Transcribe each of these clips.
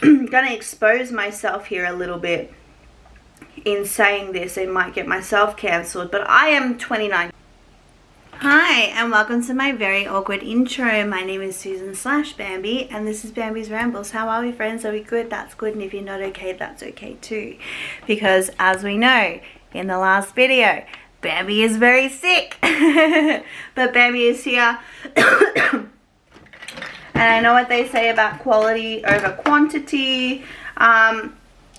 gonna expose myself here a little bit in saying this. It might get myself cancelled, but I am 29. Hi, and welcome to my very awkward intro. My name is Susan/Bambi, and this is Bambi's Rambles. How are we, friends? Are we good? That's good. And if you're not okay, that's okay too. Because as we know in the last video, Bambi is very sick. But Bambi is here. And I know what they say about quality over quantity.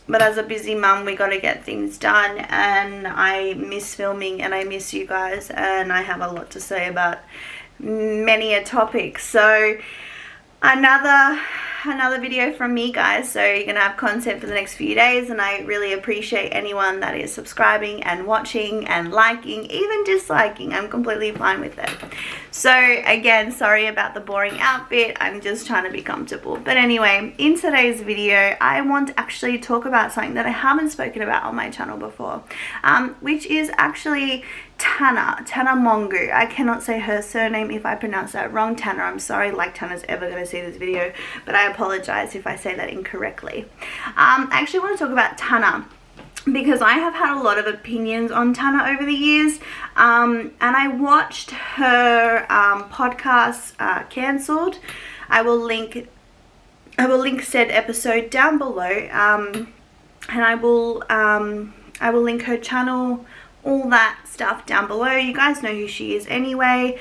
But as a busy mum, we got to get things done, and I miss filming and I miss you guys, and I have a lot to say about many a topic. So another video from me, guys. So you're gonna have content for the next few days, and I really appreciate anyone that is subscribing and watching and liking, even disliking. I'm completely fine with it. So again, sorry about the boring outfit. I'm just trying to be comfortable. But anyway, in today's video, I want to actually talk about something that I haven't spoken about on my channel before, which is actually Tana Mongeau. I cannot say her surname if I pronounce that wrong. Tana, I'm sorry, like Tana's ever going to see this video, but I apologize if I say that incorrectly. I actually want to talk about Tana because I have had a lot of opinions on Tana over the years, and I watched her podcast cancelled. I will link said episode down below, and I will link her channel, all that stuff down below. You guys know who she is anyway.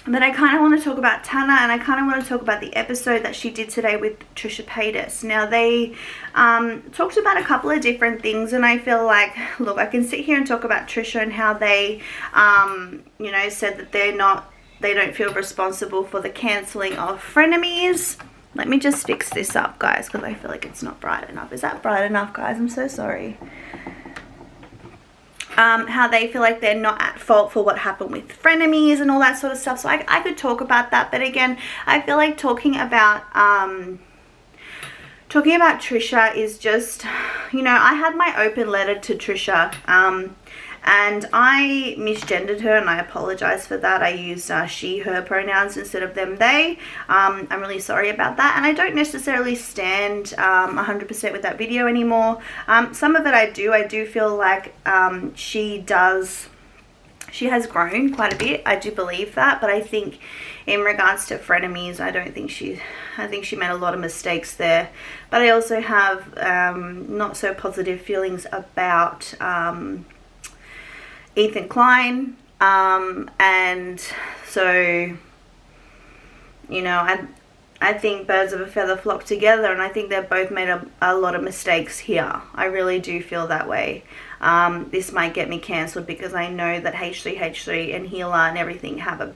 But I kind of want to talk about Tana, and I kind of want to talk about the episode that she did today with Trisha. Now, they talked about a couple of different things, and I feel like, look, I can sit here and talk about Trisha and how they, you know, said that they don't feel responsible for the cancelling of frenemies. Let me just fix this up, guys, because I feel like it's not bright enough. Is that bright enough, guys? I'm so sorry. How they feel like they're not at fault for what happened with frenemies and all that sort of stuff. So I could talk about that, but again, I feel like talking about Trisha is just, you know, I had my open letter to Trisha, and I misgendered her, and I apologize for that. I used she, her pronouns instead of them, they. I'm really sorry about that, and I don't necessarily stand 100% with that video anymore. Some of it I do feel like she has grown quite a bit. I do believe that, but I think in regards to frenemies, I think she made a lot of mistakes there. But I also have not so positive feelings about Ethan Klein, and so, you know, I think birds of a feather flock together, and I think they've both made a lot of mistakes here. I really do feel that way. This might get me cancelled because I know that H3 and Healer and everything have a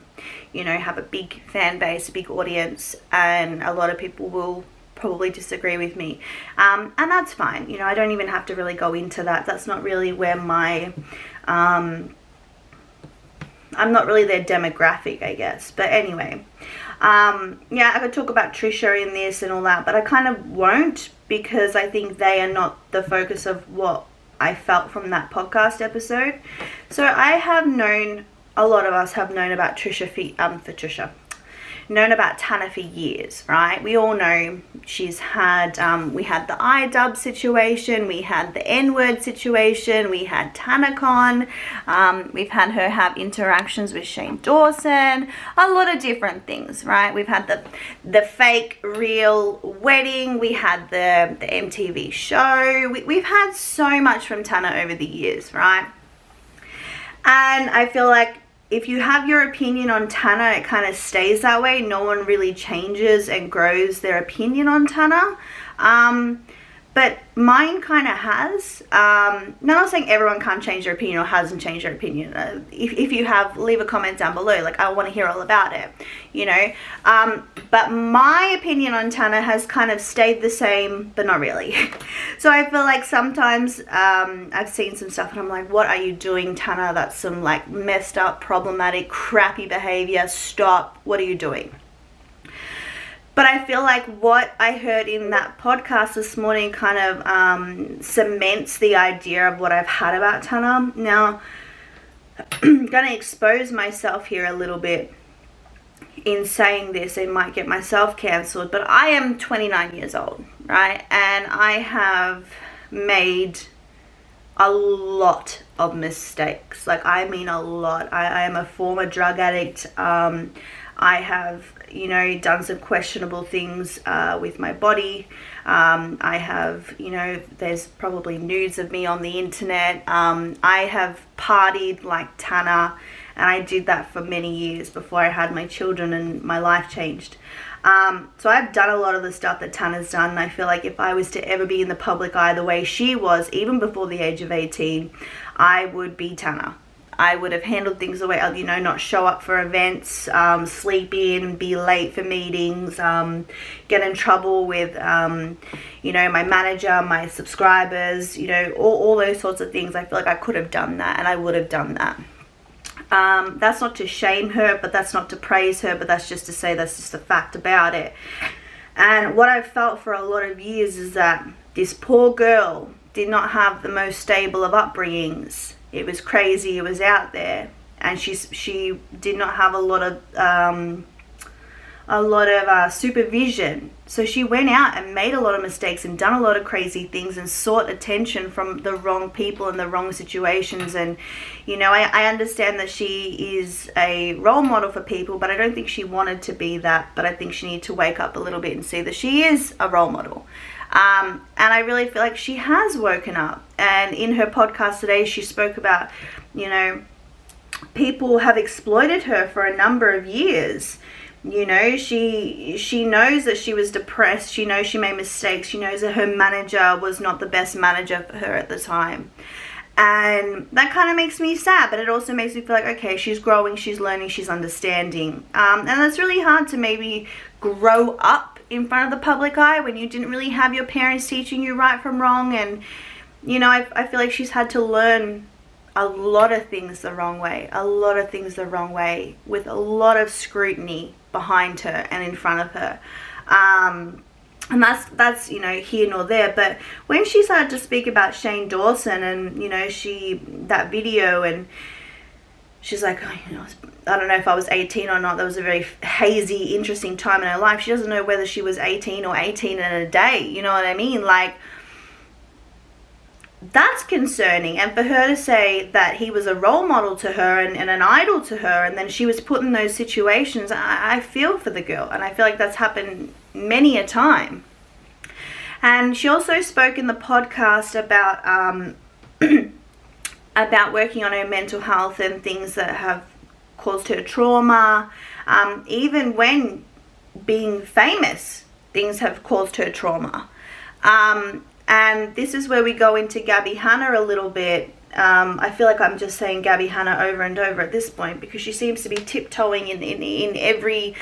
big fan base, a big audience, and a lot of people will probably disagree with me, and that's fine. You know, I don't even have to really go into that. That's not really where my I'm not really their demographic, I guess. But anyway, yeah, I could talk about Trisha in this and all that, but I kind of won't, because I think they are not the focus of what I felt from that podcast episode. So I have known, a lot of us have known about known about Tana for years, right? We all know she's had, we had the iDub situation, we had the N-word situation, we had TanaCon, we've had her have interactions with Dawson, a lot of different things, right? We've had the fake real wedding, we had the MTV show, we've had so much from Tana over the years, right? And I feel like if you have your opinion on Tana, it kind of stays that way. No one really changes and grows their opinion on Tana. But mine kind of has. Now, I'm not saying everyone can't change their opinion or hasn't changed their opinion. If you have, leave a comment down below. Like, I want to hear all about it, you know. But my opinion on Tana has kind of stayed the same, but not really. So I feel like sometimes I've seen some stuff and I'm like, what are you doing, Tana? That's some like messed up, problematic, crappy behavior. Stop. What are you doing? But I feel like what I heard in that podcast this morning kind of cements the idea of what I've had about Tana. Now, I'm going to expose myself here a little bit in saying this, I might get myself cancelled, but I am 29 years old, right? And I have made a lot of mistakes. Like, I mean a lot. I am a former drug addict. I have, you know, done some questionable things with my body. I have, you know, there's probably nudes of me on the internet. I have partied like Tana, and I did that for many years before I had my children and my life changed. So I've done a lot of the stuff that Tana's done, and I feel like if I was to ever be in the public eye the way she was, even before the age of 18, I would be Tana. I would have handled things the way, you know, not show up for events, sleep in, be late for meetings, get in trouble with, you know, my manager, my subscribers, you know, all those sorts of things. I feel like I could have done that, and I would have done that. That's not to shame her, but that's not to praise her, but that's just to say that's just a fact about it. And what I've felt for a lot of years is that this poor girl did not have the most stable of upbringings. It was crazy, it was out there, and she did not have a lot of supervision. So she went out and made a lot of mistakes and done a lot of crazy things and sought attention from the wrong people in the wrong situations. And, you know, I understand that she is a role model for people, but I don't think she wanted to be that. But I think she needed to wake up a little bit and see that she is a role model. And I really feel like she has woken up. And in her podcast today, she spoke about, you know, people have exploited her for a number of years. You know, she knows that she was depressed. She knows she made mistakes. She knows that her manager was not the best manager for her at the time. And that kind of makes me sad, but it also makes me feel like, okay, she's growing, she's learning, she's understanding. And it's really hard to maybe grow up in front of the public eye when you didn't really have your parents teaching you right from wrong. And, you know, I feel like she's had to learn a lot of things the wrong way, with a lot of scrutiny behind her and in front of her. And that's, you know, here nor there. But when she started to speak about Shane Dawson and, you know, that video, and she's like, oh, you know, I don't know if I was 18 or not. That was a very hazy, interesting time in her life. She doesn't know whether she was 18 or 18 in a day. You know what I mean? Like, that's concerning. And for her to say that he was a role model to her and an idol to her, and then she was put in those situations, I feel for the girl. And I feel like that's happened many a time. And she also spoke in the podcast about about working on her mental health and things that have caused her trauma. Even when being famous, things have caused her trauma. And this is where we go into Gabbie Hanna a little bit. I feel like I'm just saying Gabbie Hanna over and over at this point, because she seems to be tiptoeing in every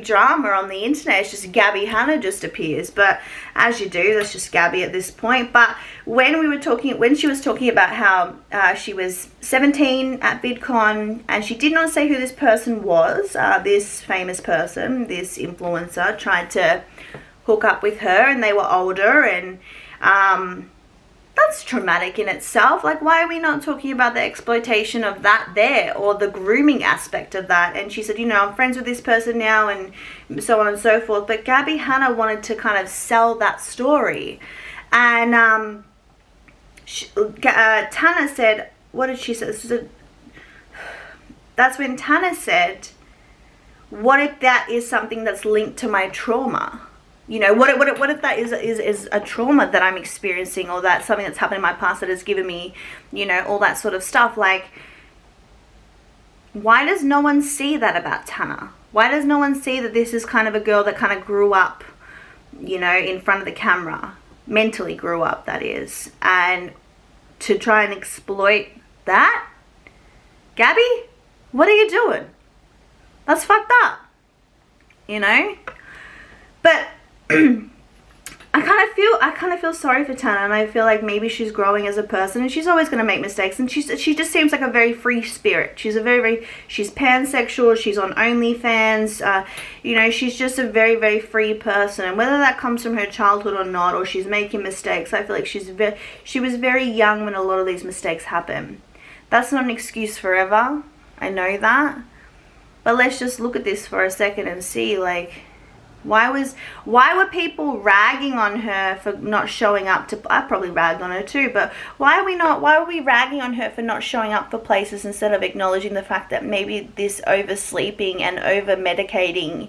drama on the internet. It's just Gabbie Hanna just appears. But as you do, that's just Gabbie at this point. But when she was talking about how she was 17 at VidCon, and she did not say who this person was, this famous person, this influencer, tried to hook up with her, and they were older, and that's traumatic in itself. Like, why are we not talking about the exploitation of that there, or the grooming aspect of that? And she said, you know, I'm friends with this person now, and so on and so forth. But Gabbie Hanna wanted to kind of sell that story. And Tana said, what did she say? That's when Tana said, what if that is something that's linked to my trauma? You know, what if that is a trauma that I'm experiencing, or that's something that's happened in my past that has given me, you know, all that sort of stuff. Like, why does no one see that about Tana? Why does no one see that this is kind of a girl that kind of grew up, you know, in front of the camera, mentally grew up, that is, and to try and exploit that? Gabbie, what are you doing? That's fucked up, you know? But I kind of feel sorry for Tana, and I feel like maybe she's growing as a person, and she's always going to make mistakes, and she just seems like a very free spirit. She's she's pansexual, she's on OnlyFans, you know, she's just a very, very free person. And whether that comes from her childhood or not, or she's making mistakes, I feel like she was very young when a lot of these mistakes happen. That's not an excuse forever, I know that. But let's just look at this for a second and see, like, why were people ragging on her for not showing up to, I probably ragged on her too, but why are we ragging on her for not showing up for places instead of acknowledging the fact that maybe this oversleeping and over medicating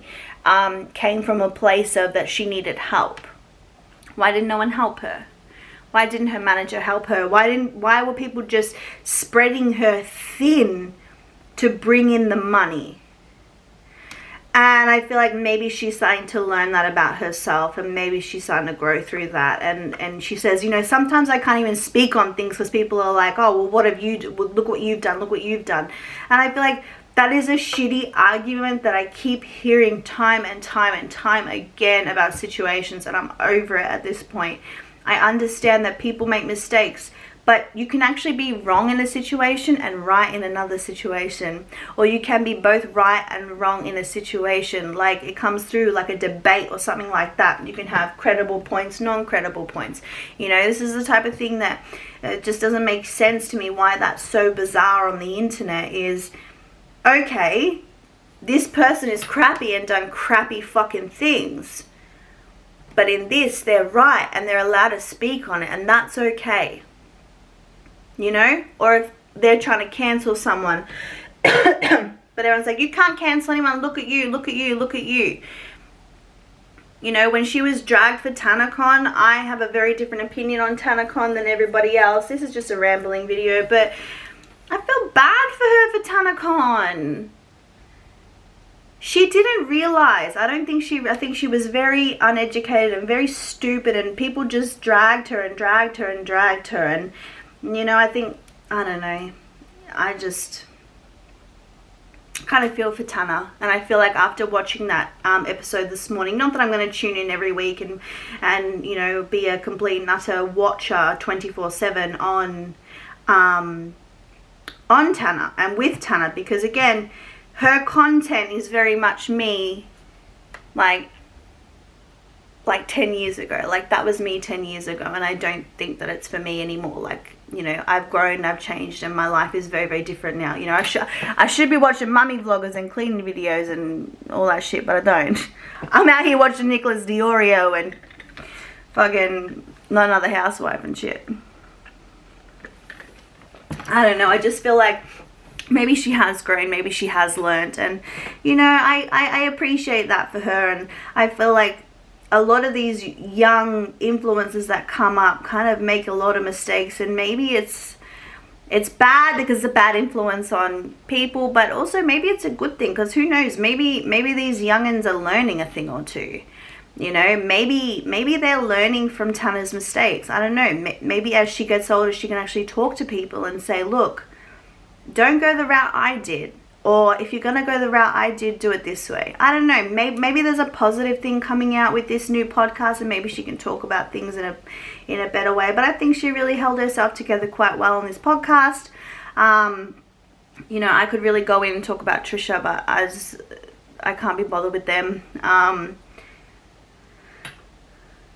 came from a place of that she needed help? Why didn't no one help her? Why didn't her manager help her? Why were people just spreading her thin to bring in the money? And I feel like maybe she's starting to learn that about herself, and maybe she's starting to grow through that. And she says, you know, sometimes I can't even speak on things because people are like, oh, well, what have you, well, look what you've done, look what you've done. And I feel like that is a shitty argument that I keep hearing time and time and time again about situations, and I'm over it at this point. I understand that people make mistakes, but you can actually be wrong in a situation and right in another situation. Or you can be both right and wrong in a situation. Like it comes through like a debate or something like that. You can have credible points, non-credible points. You know, this is the type of thing that just doesn't make sense to me, why that's so bizarre on the internet is, okay, this person is crappy and done crappy fucking things. But in this, they're right and they're allowed to speak on it, and that's okay. You know? Or if they're trying to cancel someone, but everyone's like, you can't cancel anyone, look at you, look at you, look at you. You know, when she was dragged for TanaCon, I have a very different opinion on TanaCon than everybody else. This is just a rambling video, but I feel bad for her for TanaCon. She didn't realize, I think she was very uneducated and very stupid, and people just dragged her and dragged her and dragged her. And, you know, I don't know, I just kind of feel for Tana. And I feel like after watching that episode this morning, not that I'm going to tune in every week and you know, be a complete and utter watcher 24/7 on Tana and with Tana, because again, her content is very much me, like 10 years ago. Like that was me 10 years ago, and I don't think that it's for me anymore. Like, you know, I've grown, I've changed, and my life is very, very different now. You know, I should be watching mummy vloggers and cleaning videos and all that shit, but I don't. I'm out here watching Nicholas Diorio and fucking Not Another Housewife and shit. I don't know, I just feel like maybe she has grown, maybe she has learned, and you know, I appreciate that for her. And I feel like a lot of these young influencers that come up kind of make a lot of mistakes, and maybe it's bad because it's a bad influence on people, but also maybe it's a good thing, because who knows, maybe these youngins are learning a thing or two. You know, maybe they're learning from Tana's mistakes. I don't know, maybe as she gets older she can actually talk to people and say, look, don't go the route I did, or if you're gonna go the route I did, do it this way. I don't know, maybe there's a positive thing coming out with this new podcast, and maybe she can talk about things in a better way. But I think she really held herself together quite well on this podcast. You know, I could really go in and talk about Trisha, but I can't be bothered with them.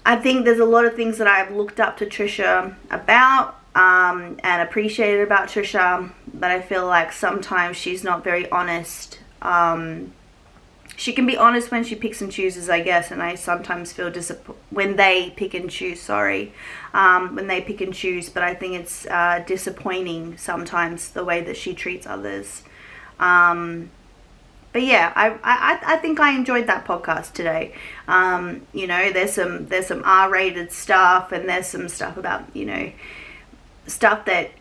I think there's a lot of things that I've looked up to Trisha about and appreciated about Trisha, but I feel like sometimes she's not very honest. She can be honest when she picks and chooses, I guess, and I sometimes feel when they pick and choose, when they pick and choose, but I think it's disappointing sometimes the way that she treats others. But yeah, I think I enjoyed that podcast today. You know, there's some R-rated stuff, and there's some stuff about, you know, stuff that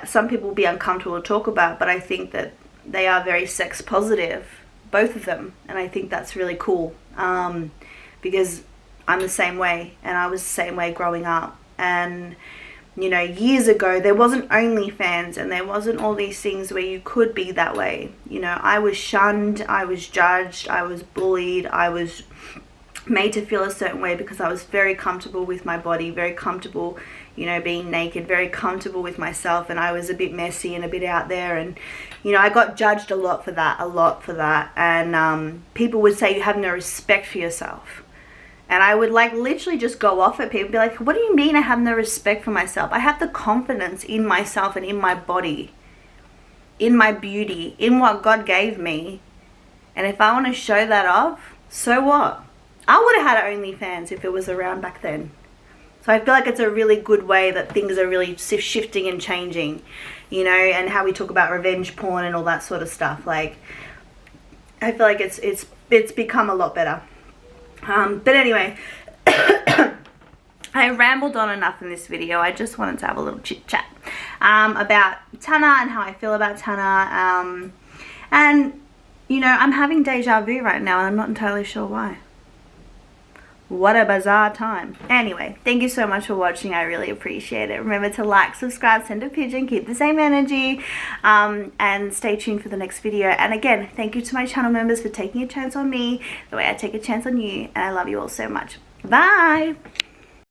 some people will be uncomfortable to talk about, but I think that they are very sex positive, both of them, and I think that's really cool, because I'm the same way, and I was the same way growing up. And you know, years ago there wasn't OnlyFans, and there wasn't all these things where you could be that way. You know, I was shunned, I was judged, I was bullied, I was made to feel a certain way because I was very comfortable with my body, very comfortable, you know, being naked, very comfortable with myself, and I was a bit messy and a bit out there, and you know, I got judged a lot for that, and people would say you have no respect for yourself, and I would like literally just go off at people, be like, what do you mean I have no respect for myself? I have the confidence in myself and in my body, in my beauty, in what God gave me, And if I want to show that off, so what? I would have had OnlyFans if it was around back then. So I feel like it's a really good way that things are really shifting and changing, you know, and how we talk about revenge porn and all that sort of stuff. Like, I feel like it's become a lot better. But anyway, I rambled on enough in this video. I just wanted to have a little chit chat about Tana and how I feel about Tana. And, you know, I'm having deja vu right now and I'm not entirely sure why. What a bizarre time. Anyway, thank you so much for watching. I really appreciate it. Remember to like, subscribe, send a pigeon, keep the same energy, and stay tuned for the next video. And again, thank you to my channel members for taking a chance on me the way I take a chance on you. And I love you all so much. Bye.